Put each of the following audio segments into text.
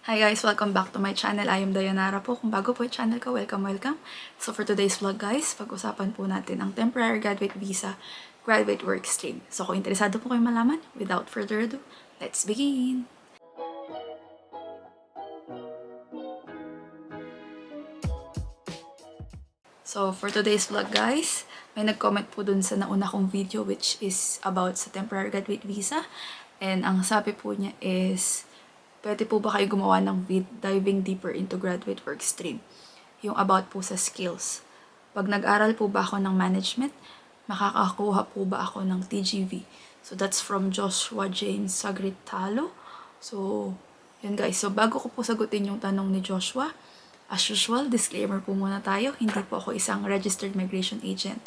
Hi guys! Welcome back to my channel. I am Dayanara po. Kung bago po yung channel ko, welcome. So for today's vlog guys, pag-usapan po natin ang Temporary Graduate Visa Graduate Work Stream. So kung interesado po kayo malaman, without further ado, let's begin! So for today's vlog guys, may nag-comment po dun sa nauna kong video which is about sa Temporary Graduate Visa. And ang sabi po niya is, pwede po ba kayo gumawa ng diving deeper into graduate work stream? Yung about po sa skills. Pag nag-aral po ba ako ng management, makakakuha po ba ako ng TGV? So that's from Joshua James Sagritalo. So, yun guys. So bago ko po sagutin yung tanong ni Joshua, as usual, disclaimer po muna tayo. Hindi po ako isang registered migration agent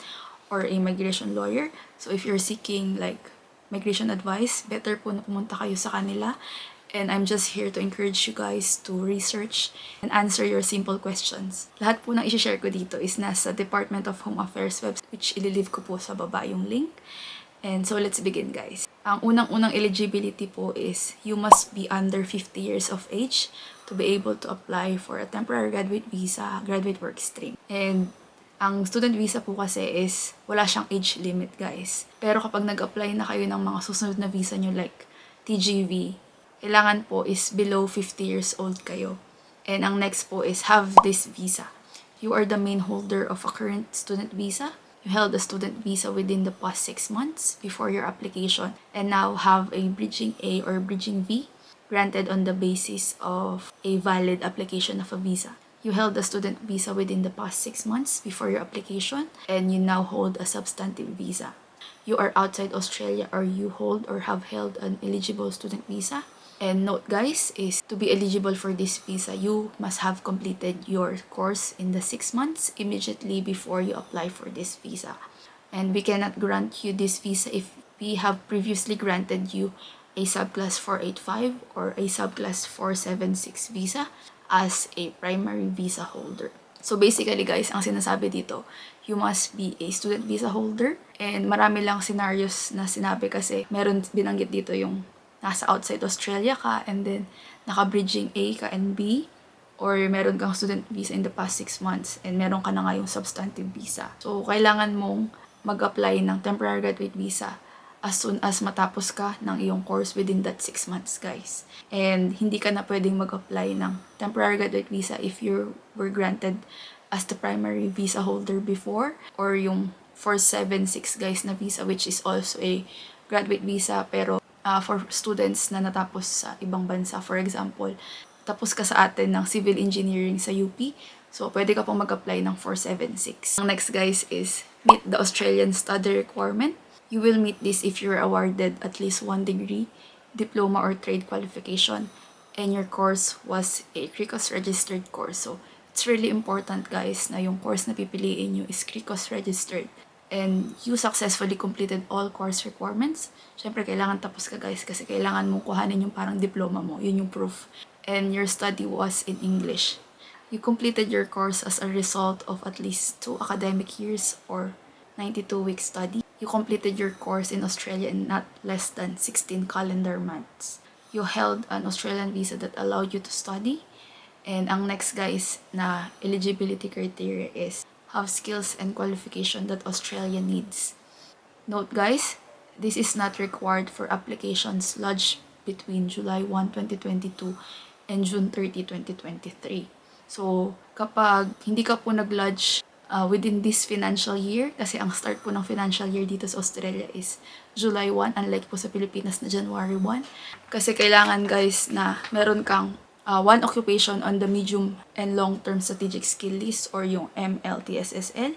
or a migration lawyer. So if you're seeking like migration advice, better po na pumunta kayo sa kanila. And I'm just here to encourage you guys to research and answer your simple questions. Lahat po ng isi-share ko dito is nasa Department of Home Affairs website, which ililive ko po sa baba yung link. And so let's begin guys. Ang unang-unang eligibility po is you must be under 50 years of age to be able to apply for a temporary graduate visa, graduate work stream. And ang student visa po kasi is wala siyang age limit guys. Pero kapag nag-apply na kayo ng mga susunod na visa nyo like TGV, kailangan po is below 50 years old kayo. And ang next po is have this visa. You are the main holder of a current student visa. You held a student visa within the past 6 months before your application and now have a bridging A or bridging V granted on the basis of a valid application of a visa. You held a student visa within the past 6 months before your application and you now hold a substantive visa. You are outside Australia or you hold or have held an eligible student visa. And note guys, is to be eligible for this visa, you must have completed your course in the 6 months immediately before you apply for this visa. And we cannot grant you this visa if we have previously granted you a subclass 485 or a subclass 476 visa as a primary visa holder. So basically guys, ang sinasabi dito, you must be a student visa holder. And marami lang scenarios na sinabi kasi meron binanggit dito yung nasa outside Australia ka and then naka-bridging A ka and B, or meron kang student visa in the past 6 months and meron ka na nga yung substantive visa. So, kailangan mong mag-apply ng temporary graduate visa as soon as matapos ka ng iyong course within that 6 months, guys. And hindi ka na pwedeng mag-apply ng temporary graduate visa if you were granted as the primary visa holder before, or yung 476 guys na visa, which is also a graduate visa pero for students na natapos sa ibang bansa. For example, tapos ka sa atin ng civil engineering sa UP, so pwede ka pong mag-apply ng 476. Ang next guys is meet the Australian study requirement. You will meet this if you're awarded at least 1 degree, diploma or trade qualification, and your course was a CRICOS registered course. So it's really important guys na yung course na pipiliin nyo is CRICOS registered. And you successfully completed all course requirements. Siyempre, kailangan tapos ka guys kasi kailangan mong kuhanin yung parang diploma mo. Yun yung proof. And your study was in English. You completed your course as a result of at least 2 academic years or 92-week study. You completed your course in Australia in not less than 16 calendar months. You held an Australian visa that allowed you to study. And ang next guys na eligibility criteria is have skills and qualification that Australia needs. Note guys, this is not required for applications lodged between July 1, 2022 and June 30, 2023. So, kapag hindi ka po nag-lodge within this financial year, kasi ang start po ng financial year dito sa Australia is July 1, unlike po sa Pilipinas na January 1. Kasi kailangan guys na meron kang one occupation on the medium and long-term strategic skill list or yung MLTSSL,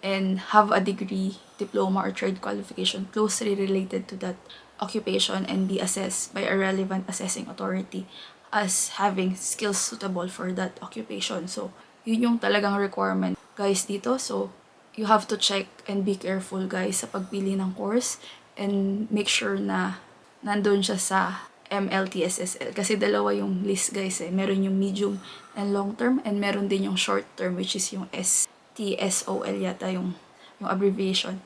and have a degree, diploma, or trade qualification closely related to that occupation and be assessed by a relevant assessing authority as having skills suitable for that occupation. So, yun yung talagang requirement guys dito. So, you have to check and be careful guys sa pagpili ng course and make sure na nandun siya sa MLTSSL. Kasi dalawa yung list guys eh. Meron yung medium and long term and meron din yung short term which is yung STSOL yata yung abbreviation.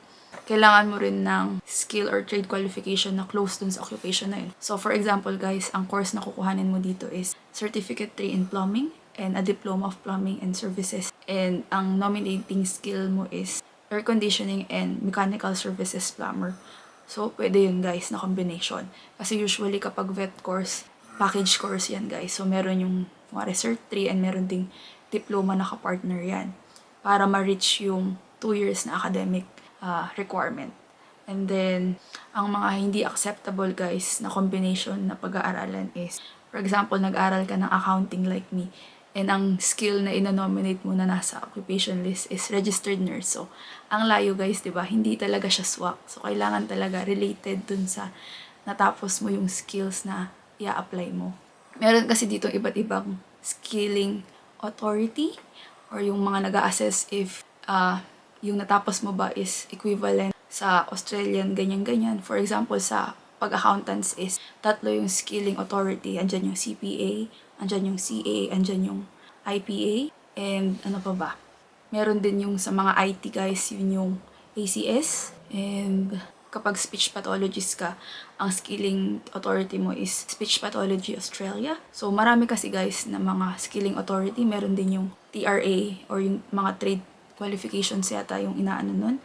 kailangan mo rin ng skill or trade qualification na close dun sa occupation na yun. So, for example, guys, ang course na kukuhanin mo dito is Certificate 3 in Plumbing and a Diploma of Plumbing and Services. And ang nominating skill mo is Air Conditioning and Mechanical Services Plumber. So, pwede yun, guys, na combination. Kasi usually kapag vet course, package course yan, guys. So, meron yung mga Cert 3 and meron ding diploma na kapartner yan para ma-reach yung 2 years na academic requirement. And then, ang mga hindi acceptable, guys, na combination na pag-aaralan is, for example, nag-aral ka ng accounting like me, and ang skill na ina-nominate mo na nasa occupation list is registered nurse. So, ang layo, guys, di ba? Hindi talaga siya swak. So, kailangan talaga related dun sa natapos mo yung skills na i-apply mo. Meron kasi dito iba't ibang skilling authority or yung mga nag-a-assess if yung natapos mo ba is equivalent sa Australian ganyan-ganyan. For example, sa pag-accountants is tatlo yung skilling authority. Andyan yung CPA, andyan yung CA, andyan yung IPA, and ano pa ba? Meron din yung sa mga IT guys, yun yung ACS, and kapag speech pathologist ka, ang skilling authority mo is Speech Pathology Australia. So, marami kasi guys na mga skilling authority. Meron din yung TRA or yung mga trade qualifications yata yung inaano nun.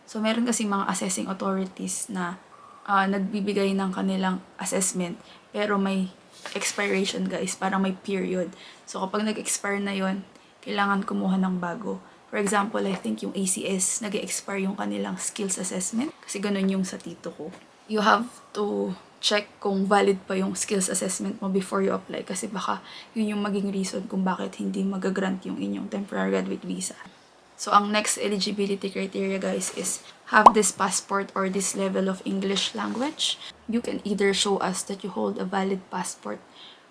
So, meron kasi mga assessing authorities na nagbibigay ng kanilang assessment pero may expiration guys, parang may period. So, kapag nag-expire na yon, kailangan kumuha ng bago. For example, I think yung ACS, nag-expire yung kanilang skills assessment kasi ganun yung sa tito ko. You have to check kung valid pa yung skills assessment mo before you apply kasi baka yun yung maging reason kung bakit hindi mag-grant yung inyong temporary graduate visa. So, ang next eligibility criteria, guys, is have this passport or this level of English language. You can either show us that you hold a valid passport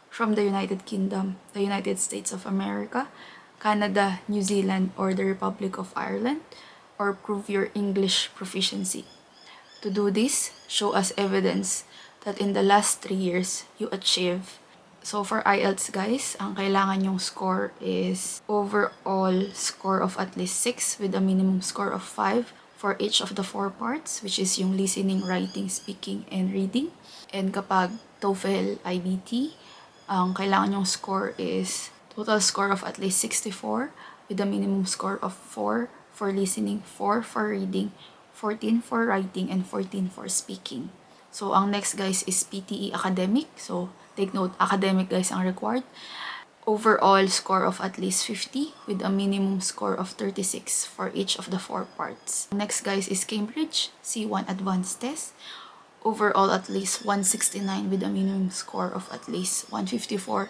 from the United Kingdom, the United States of America, Canada, New Zealand, or the Republic of Ireland, or prove your English proficiency. To do this, show us evidence that in the last 3 years, you achieve. So, for IELTS, guys, ang kailangan yung score is overall score of at least 6 with a minimum score of 5 for each of the 4 parts, which is yung listening, writing, speaking, and reading. And kapag TOEFL, IBT, ang kailangan yung score is total score of at least 64 with a minimum score of 4 for listening, 4 for reading, 14 for writing, and 14 for speaking. So, ang next, guys, is PTE academic. So, take note, academic, guys, ang required. Overall score of at least 50 with a minimum score of 36 for each of the 4 parts. Next, guys, is Cambridge C1 Advanced Test. Overall at least 169 with a minimum score of at least 154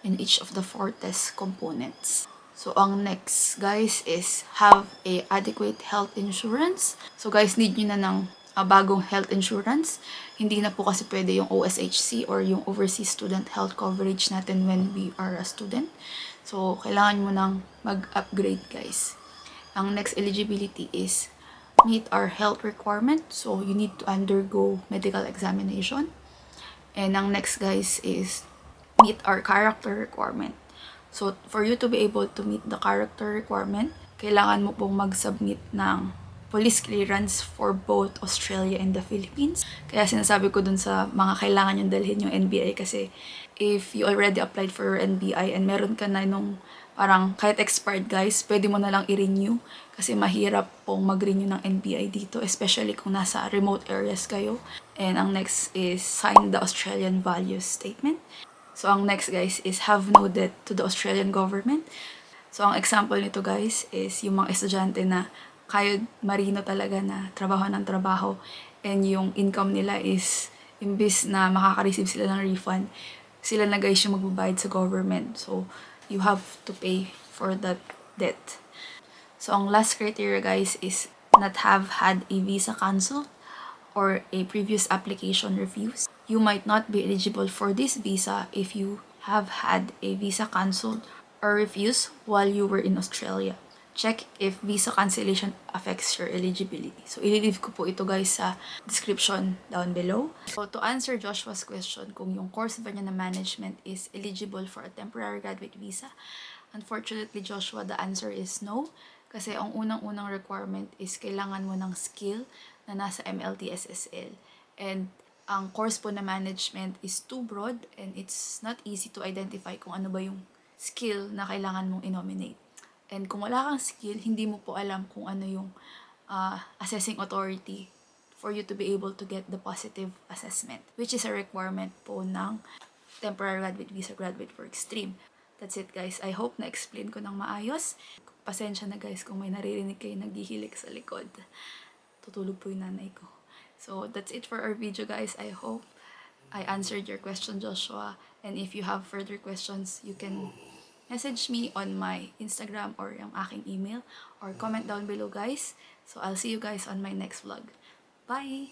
in each of the 4 test components. So, ang next, guys, is have a adequate health insurance. So, guys, need nyo na ng bagong health insurance. Hindi na po kasi pwede yung OSHC or yung Overseas Student Health Coverage natin when we are a student. So, kailangan mo nang mag-upgrade, guys. Ang next eligibility is meet our health requirement. So, you need to undergo medical examination. And ang next, guys, is meet our character requirement. So, for you to be able to meet the character requirement, kailangan mo pong mag-submit ng police clearance for both Australia and the Philippines. Kaya sinasabi ko dun sa mga kailangan yung dalhin yung NBI kasi if you already applied for your NBI and meron ka na nung parang kahit expired, guys, pwede mo na lang i-renew kasi mahirap pong mag-renew ng NBI dito, especially kung nasa remote areas kayo. And ang next is sign the Australian Values Statement. So, ang next, guys, is have no debt to the Australian government. So, ang example nito, guys, is yung mga estudyante na kayod marino talaga na trabaho ng trabaho and yung income nila is imbis na makaka-receive sila ng refund, sila na guys yung magbabayad sa government. So, you have to pay for that debt. So, ang last criteria, guys, is not have had a visa cancelled or a previous application refused. You might not be eligible for this visa if you have had a visa cancelled or refused while you were in Australia. Check if visa cancellation affects your eligibility. So, i-leave ko po ito, guys, sa description down below. So, to answer Joshua's question kung yung course ba niya na management is eligible for a temporary graduate visa, unfortunately, Joshua, the answer is no. Kasi ang unang-unang requirement is kailangan mo ng skill na nasa MLT-SSL. And ang course po na management is too broad and it's not easy to identify kung ano ba yung skill na kailangan mong i-nominate. And kung wala kang skill, hindi mo po alam kung ano yung assessing authority for you to be able to get the positive assessment, which is a requirement po ng temporary graduate visa graduate work stream. That's it guys. I hope na-explain ko ng maayos. Pasensya na guys kung may naririnig kayo naghihilik sa likod. Tutulog po yung nanay ko. So that's it for our video guys. I hope I answered your question, Joshua. And if you have further questions, you can message me on my Instagram or yung aking email or comment down below guys. So I'll see you guys on my next vlog. Bye!